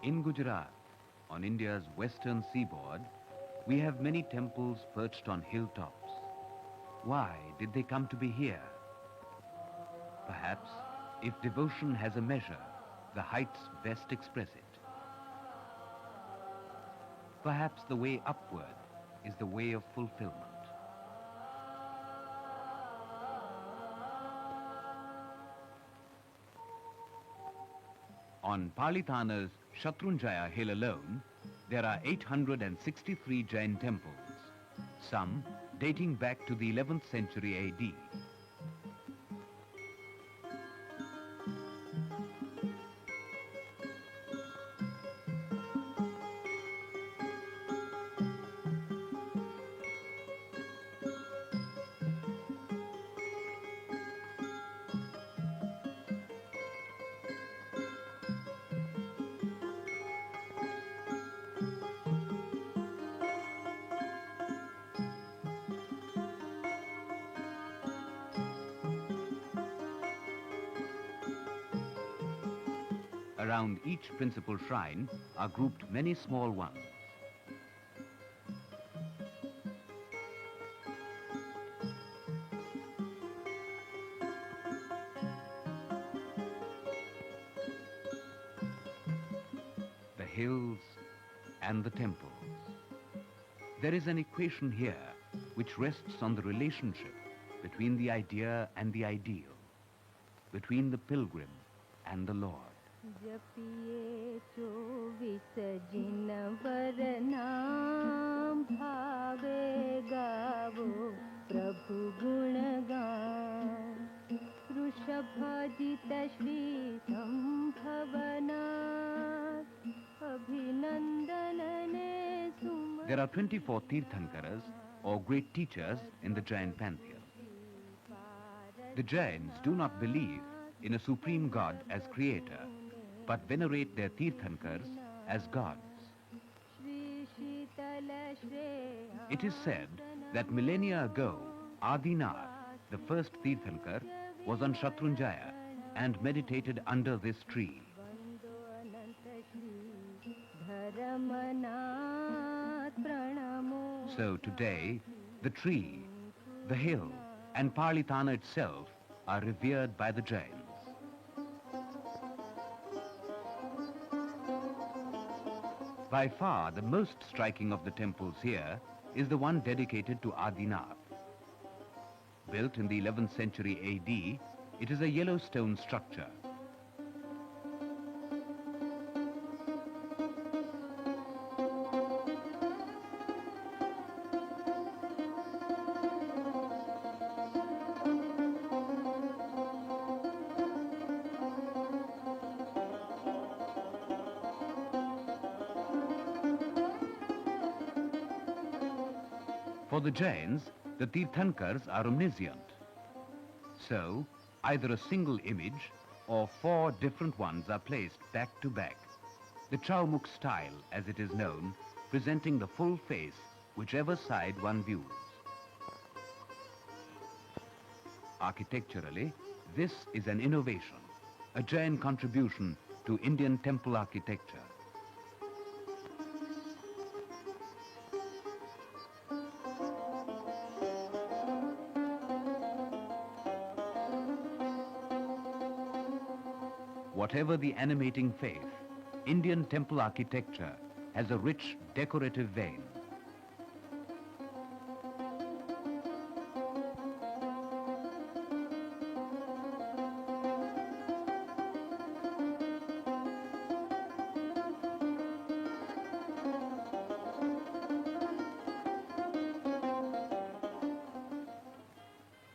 In Gujarat, on India's western seaboard, we have many temples perched on hilltops. Why did they come to be here? Perhaps, if devotion has a measure, the heights best express it. Perhaps the way upward is the way of fulfillment. On Palitana's Shatrunjaya hill alone, there are 863 Jain temples, some dating back to the 11th century AD. Around each principal shrine are grouped many small ones. The hills and the temples. There is an equation here which rests on the relationship between the idea and the ideal, between the pilgrim and the Lord. जपिए 24 जिनवर नाम भावे गावो प्रभु गुण गान वृषभाजित श्री संभवना अभिनंदन ने सुमन. There are 24 Tirthankaras or great teachers in the Jain pantheon. The Jains do not believe in a supreme God as creator, but venerate their Tirthankars as gods. It is said that millennia ago, Adinath, the first Tirthankar, was on Shatrunjaya and meditated under this tree. So today, the tree, the hill, and Palitana itself are revered by the Jains. By far, the most striking of the temples here is the one dedicated to Adinath. Built in the 11th century AD, it is a yellow stone structure. For the Jains, the Tirthankars are omniscient. So, either a single image or 4 different ones are placed back to back. The Chaumukh style, as it is known, presenting the full face, whichever side one views. Architecturally, this is an innovation, a Jain contribution to Indian temple architecture. Whatever the animating faith, Indian temple architecture has a rich decorative vein.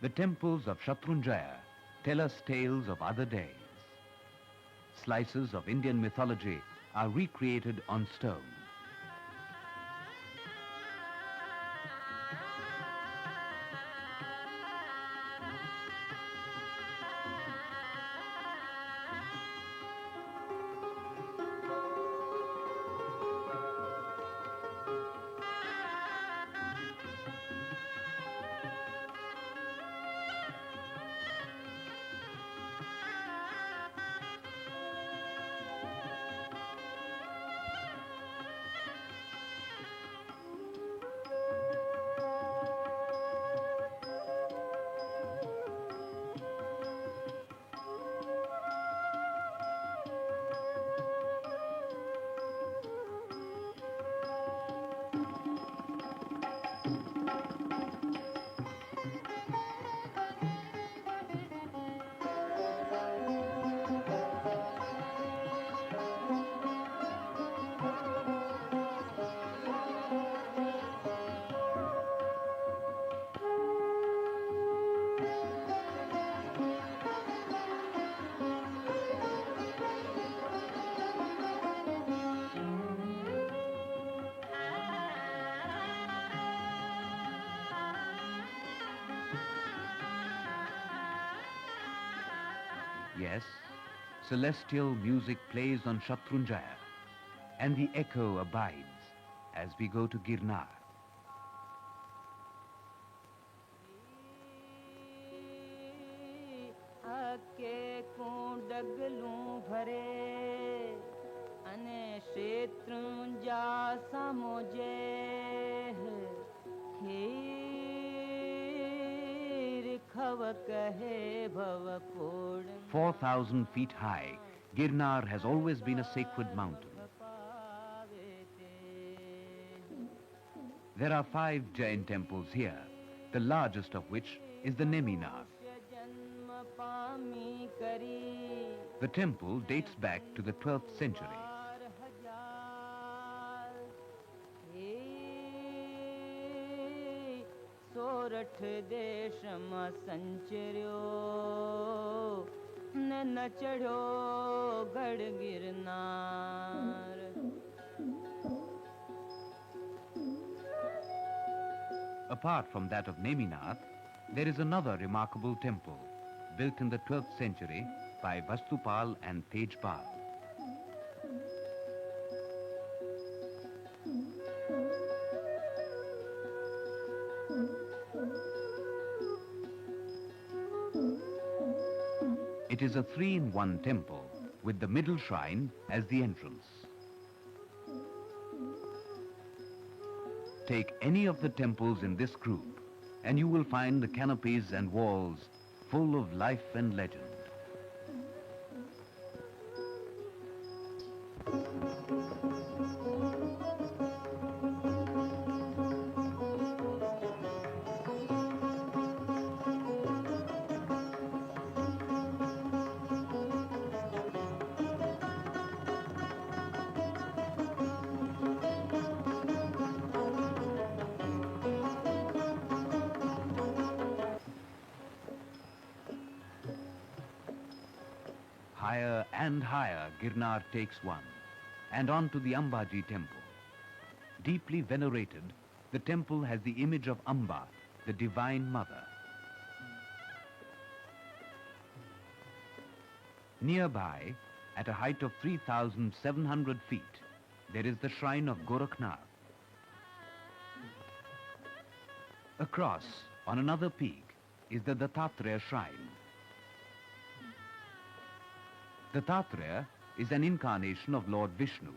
The temples of Shatrunjaya tell us tales of other days. Slices of Indian mythology are recreated on stone. Yes, celestial music plays on Shatrunjaya, and the echo abides as we go to Girnar. Shatrunjaya samojeh khava kahe bhava purna 4,000 feet high, Girnar has always been a sacred mountain. There are 5 Jain temples here, the largest of which is the Neminath. The temple dates back to the 12th century. Sorath देश में संचर्यो न चढ़ो गढ़ Girnar Apart from that of Neminath, there is another remarkable temple built in the 12th century by Vastupal and Tejpal. It is a 3-in-1 temple with the middle shrine as the entrance. Take any of the temples in this group and you will find the canopies and walls full of life and legend. Higher and higher Girnar takes one, and on to the Ambaji temple. Deeply venerated, the temple has the image of Amba, the Divine Mother. Nearby, at a height of 3,700 feet, there is the shrine of Gorakhnath. Across, on another peak, is the Dattatreya shrine. Dattatreya is an incarnation of Lord Vishnu.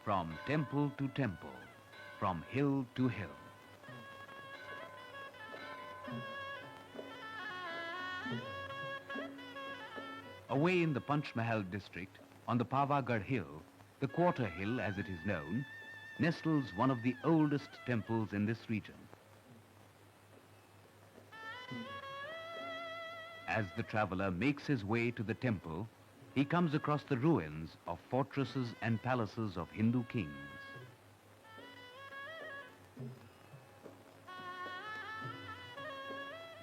From temple to temple, from hill to hill. Away in the Panchmahal district, on the Pavagadh hill, the quarter hill as it is known, nestles one of the oldest temples in this region. As the traveler makes his way to the temple, he comes across the ruins of fortresses and palaces of Hindu kings.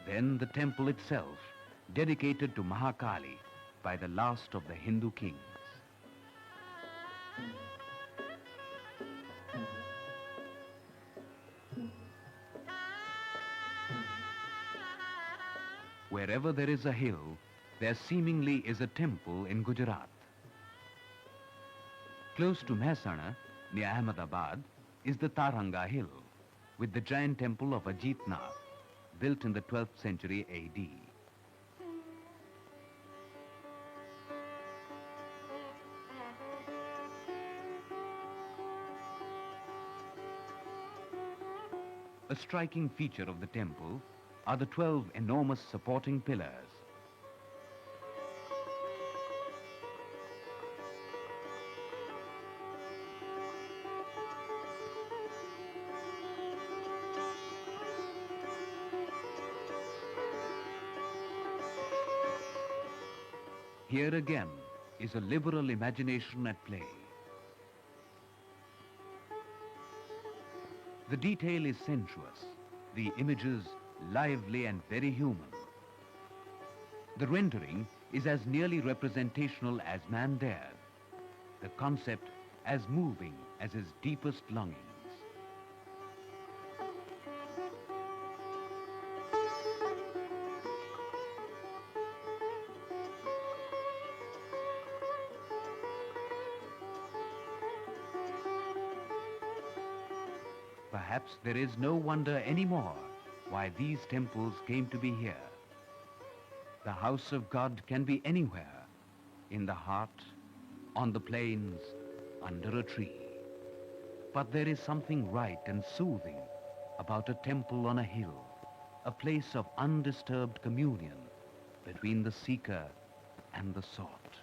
Then the temple itself, dedicated to Mahakali by the last of the Hindu kings. Wherever there is a hill, there seemingly is a temple in Gujarat. Close to Mehsana, near Ahmedabad, is the Taranga Hill, with the giant temple of Ajitnath, built in the 12th century AD. A striking feature of the temple are the 12 enormous supporting pillars. Here again is a liberal imagination at play. The detail is sensuous, the images lively and very human. The rendering is as nearly representational as man dared, the concept as moving as his deepest longings. perhaps there is no wonder anymore why these temples came to be here. The house of God can be anywhere, in the heart, on the plains, under a tree. But there is something right and soothing about a temple on a hill, a place of undisturbed communion between the seeker and the sought.